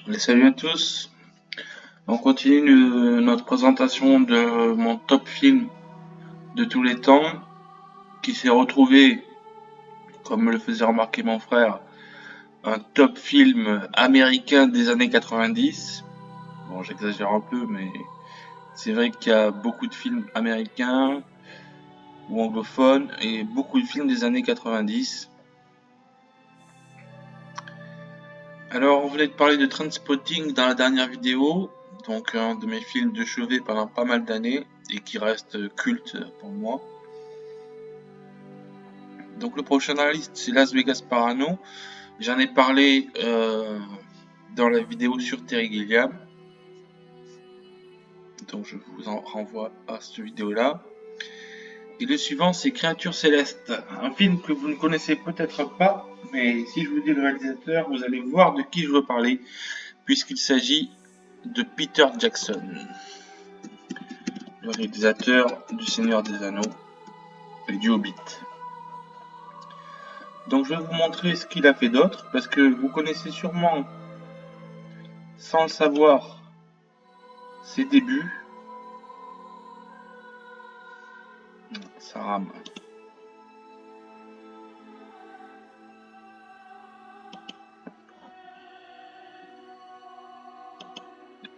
Et salut à tous. On continue notre présentation de mon top film de tous les temps, qui s'est retrouvé, comme me le faisait remarquer mon frère, un top film américain des années 90. Bon, j'exagère un peu, mais c'est vrai qu'il y a beaucoup de films américains ou anglophones et beaucoup de films des années 90. Alors, on voulait te parler de Trainspotting dans la dernière vidéo, donc un de mes films de chevet pendant pas mal d'années et qui reste culte pour moi. Donc le prochain dans la liste, c'est Las Vegas Parano. J'en ai parlé dans la vidéo sur Terry Gilliam. Donc je vous en renvoie à cette vidéo-là. Et le suivant, c'est Créatures Célestes. Un film que vous ne connaissez peut-être pas, mais si je vous dis le réalisateur, vous allez voir de qui je veux parler, puisqu'il s'agit de Peter Jackson, le réalisateur du Seigneur des Anneaux et du Hobbit. Donc je vais vous montrer ce qu'il a fait d'autre, parce que vous connaissez sûrement, sans le savoir, ses débuts. Ça rame.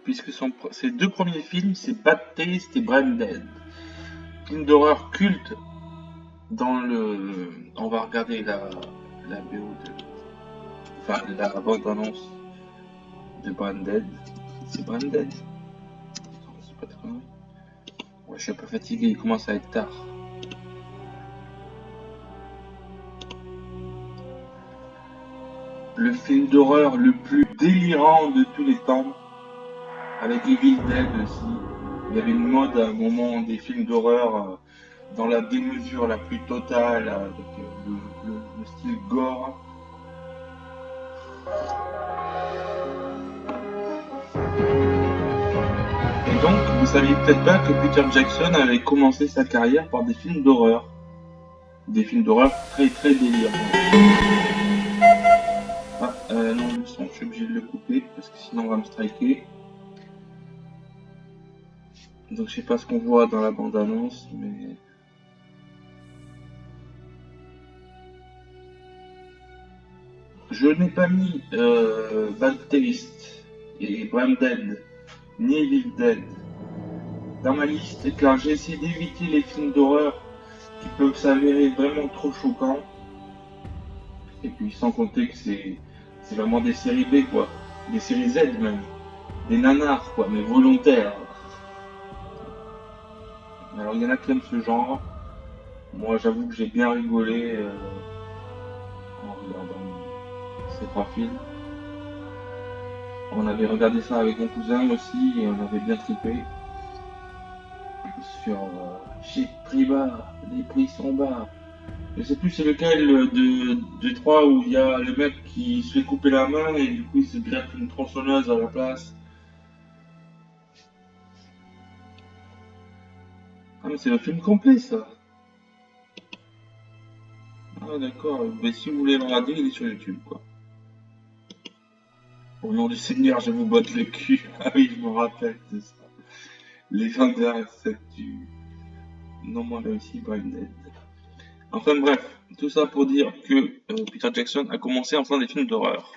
Puisque ses deux premiers films, c'est Bad Taste et Branded. Film d'horreur culte dans le... On va regarder la BO de... Enfin, la bande-annonce de Branded. C'est Branded? C'est pas très... Ouais, je suis un peu fatigué, il commence à être tard. Le film d'horreur le plus délirant de tous les temps, avec Evil Dead aussi. Il y avait une mode à un moment des films d'horreur dans la démesure la plus totale, avec le style gore. Et donc, vous saviez peut-être pas que Peter Jackson avait commencé sa carrière par des films d'horreur. Des films d'horreur très très délirants. Ah, non, le son, je suis obligé de le couper parce que sinon on va me striker. Donc je sais pas ce qu'on voit dans la bande-annonce, mais... Je n'ai pas mis Bad Taste et Branded, ni Evil Dead dans ma liste car j'ai essayé d'éviter les films d'horreur qui peuvent s'avérer vraiment trop choquants. Et puis sans compter que c'est vraiment des séries B quoi, des séries Z même, des nanars quoi, mais volontaires. Alors il y en a qui aiment ce genre. Moi j'avoue que j'ai bien rigolé en regardant ces trois films. On avait regardé ça avec mon cousin aussi et on avait bien trippé. Sur chez Priva, les prix sont bas. Je sais plus c'est lequel de trois où il y a le mec qui se fait couper la main et du coup il se greffe une tronçonneuse à la place. Ah mais c'est le film complet ça. Ah d'accord, mais si vous voulez le regarder, il est sur YouTube quoi. Au nom du Seigneur, je vous botte le cul. Ah oui, je me rappelle de ça. Légendaire cette du non moins réussi Branded. Enfin bref, tout ça pour dire que Peter Jackson a commencé en faisant des films d'horreur.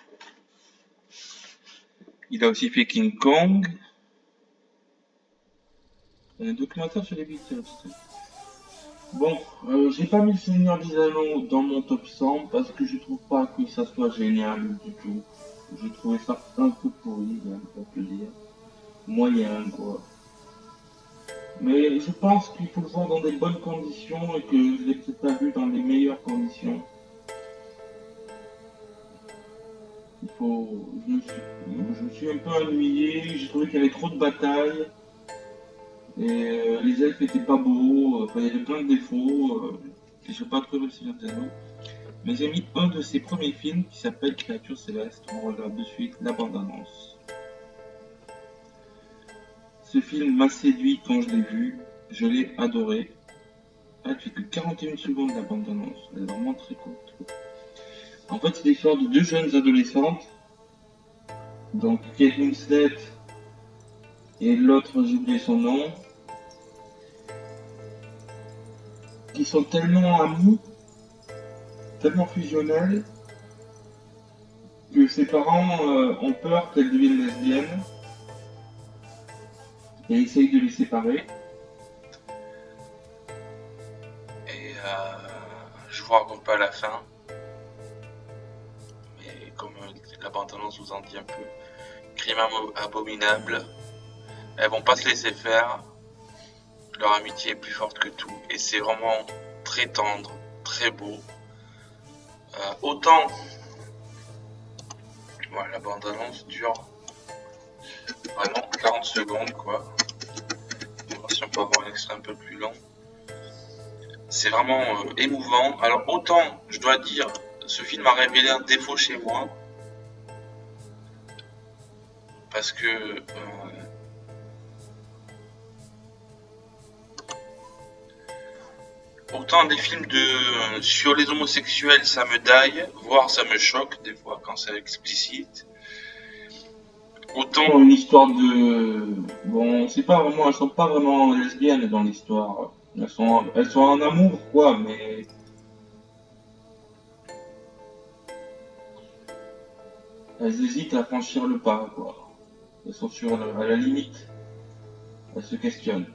Il a aussi fait King Kong. Un documentaire sur les Beatles. Bon, j'ai pas mis le Seigneur des Anneaux dans mon top 100 parce que je trouve pas que ça soit génial du tout. Je trouvais ça un peu pourri, hein, on peut dire. Moyen, quoi. Mais je pense qu'il faut le voir dans des bonnes conditions et que je l'ai peut-être pas vu dans les meilleures conditions. Il faut... je me suis un peu ennuyé, j'ai trouvé qu'il y avait trop de batailles. Et les elfes étaient pas beaux, enfin, il y avait plein de défauts. Et j'ai pas trouvé le Seigneur des Anneaux. Mais j'ai mis un de ses premiers films qui s'appelle Créatures Célestes. On regarde de suite la bande-annonce. Ce film m'a séduit quand je l'ai vu. Je l'ai adoré. Ah, il fait que 41 secondes la bande-annonce. Elle est vraiment très courte. En fait, c'est l'histoire de deux jeunes adolescentes Donc Kate Winslet et l'autre, j'ai oublié son nom, qui sont tellement amis, tellement fusionnels, que ses parents ont peur qu'elle devienne lesbienne et essayent de les séparer. Et je vous raconte pas la fin, mais comme la bande-annonce vous en dit un peu, crime abominable. Elles vont pas se laisser faire. Leur amitié est plus forte que tout et c'est vraiment très tendre, très beau. Autant voilà, la bande-annonce dure vraiment 40 secondes quoi. On va voir si on peut avoir un extrait un peu plus long. C'est vraiment émouvant. Alors autant je dois dire, ce film a révélé un défaut chez moi. Parce que autant des films sur les homosexuels ça me daille, voire ça me choque des fois quand c'est explicite. Autant une histoire de... Bon, c'est pas vraiment... Elles sont pas vraiment lesbiennes dans l'histoire. Elles sont en amour, quoi, mais... Elles hésitent à franchir le pas, quoi. Elles sont à la limite. Elles se questionnent.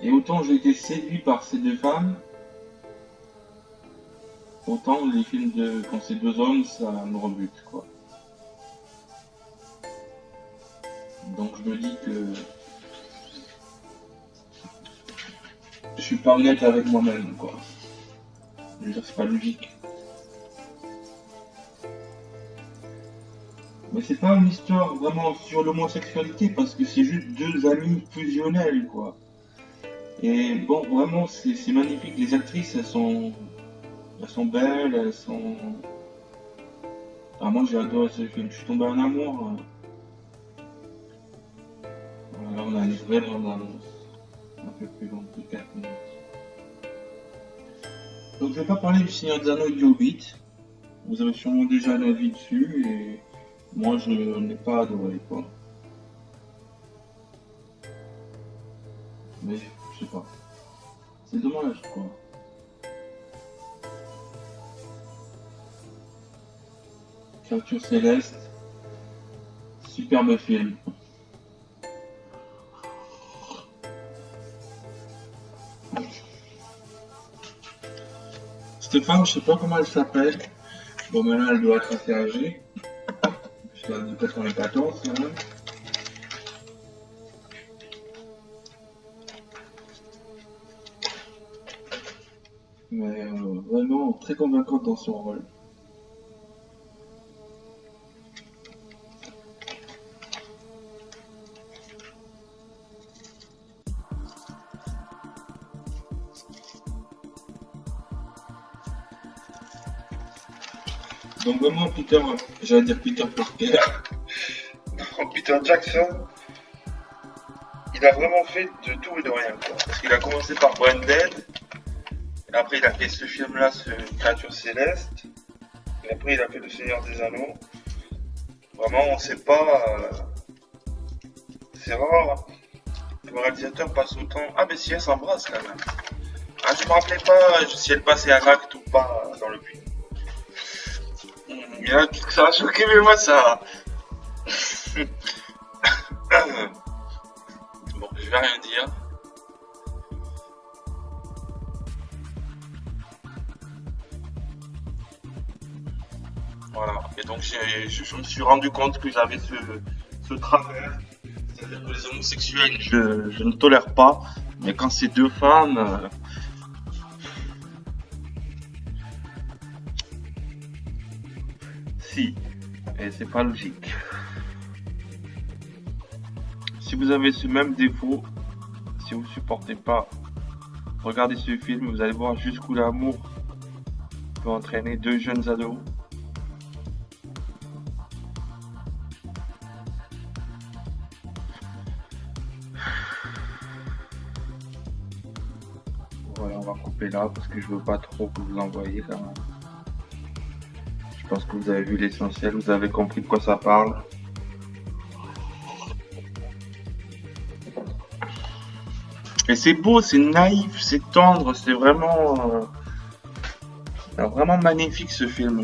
Et autant j'ai été séduit par ces deux femmes, autant les films quand c'est deux hommes, ça me rebute, quoi. Donc je me dis que je suis pas honnête avec moi-même, quoi. Je veux dire, c'est pas logique. Mais c'est pas une histoire vraiment sur l'homosexualité parce que c'est juste deux amis fusionnels, quoi. Et bon, vraiment, c'est magnifique. Les actrices, elles sont belles, elles sont... Ah, moi, j'ai adoré ce film. Je suis tombé en amour. Voilà, on a une vraie bande-annonce. Un peu plus longue de 4 minutes. Donc, je vais pas parler du Seigneur des Anneaux et du Hobbit. Vous avez sûrement déjà un avis dessus et moi, je n'ai pas adoré, quoi. Mais, je sais pas. C'est dommage, quoi. Créature céleste. Superbe film. Stéphane, je sais pas comment elle s'appelle. Bon, maintenant, elle doit être assez âgée. Je dois dire 94, quand même. Mais vraiment très convaincante dans son rôle. Donc vraiment j'allais dire Peter Parker. Non, Peter Jackson, il a vraiment fait de tout et de rien, quoi. Parce qu'il a commencé par Branded, et après il a fait ce film-là, ce Créature Céleste, et après il a fait Le Seigneur des Anneaux. Vraiment, on sait pas... C'est rare que le réalisateur passe autant... Ah mais si, elle s'embrasse quand même. Ah, je me rappelais pas si elle passait à l'acte ou pas dans le film. Il y en a qui ça a choqué, mais moi ça... Bon, je vais rien dire. Voilà. Et donc je me suis rendu compte que j'avais ce travers. C'est-à-dire que les homosexuels, je ne tolère pas. Mais quand c'est deux femmes... Si. Et c'est pas logique. Si vous avez ce même défaut, si vous supportez pas, regardez ce film, vous allez voir jusqu'où l'amour peut entraîner deux jeunes ados. Voilà, on va couper là parce que je veux pas trop que vous l'envoyiez quand même. Je pense que vous avez vu l'essentiel, vous avez compris de quoi ça parle. Mais c'est beau, c'est naïf, c'est tendre, c'est vraiment magnifique ce film.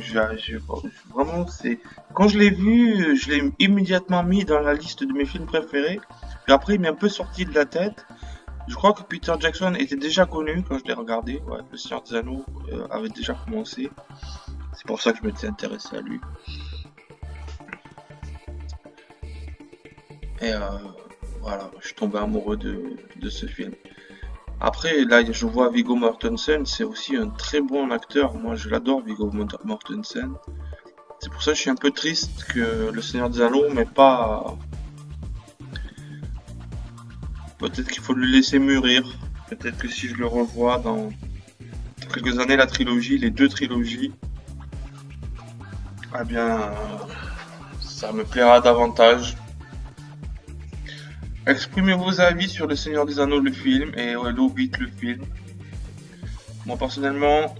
Vraiment, c'est quand je l'ai vu, je l'ai immédiatement mis dans la liste de mes films préférés. Puis après, il m'est un peu sorti de la tête. Je crois que Peter Jackson était déjà connu quand je l'ai regardé. Ouais, Le Seigneur des Anneaux avait déjà commencé. C'est pour ça que je m'étais intéressé à lui. Et voilà, je suis tombé amoureux de ce film. Après, là, je vois Viggo Mortensen, c'est aussi un très bon acteur. Moi, je l'adore, Viggo Mortensen. C'est pour ça que je suis un peu triste que Le Seigneur des Anneaux, mais pas. Peut-être qu'il faut le laisser mûrir. Peut-être que si je le revois dans quelques années, la trilogie, les deux trilogies, eh bien, ça me plaira davantage. Exprimez vos avis sur Le Seigneur des Anneaux, le film, et ouais, l'Hobbit, le film. Moi, personnellement,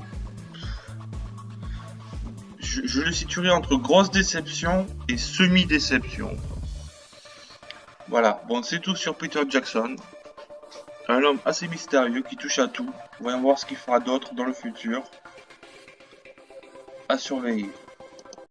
je le situerai entre grosse déception et semi-déception. Voilà, bon, c'est tout sur Peter Jackson. Un homme assez mystérieux qui touche à tout. Voyons voir ce qu'il fera d'autre dans le futur. À surveiller.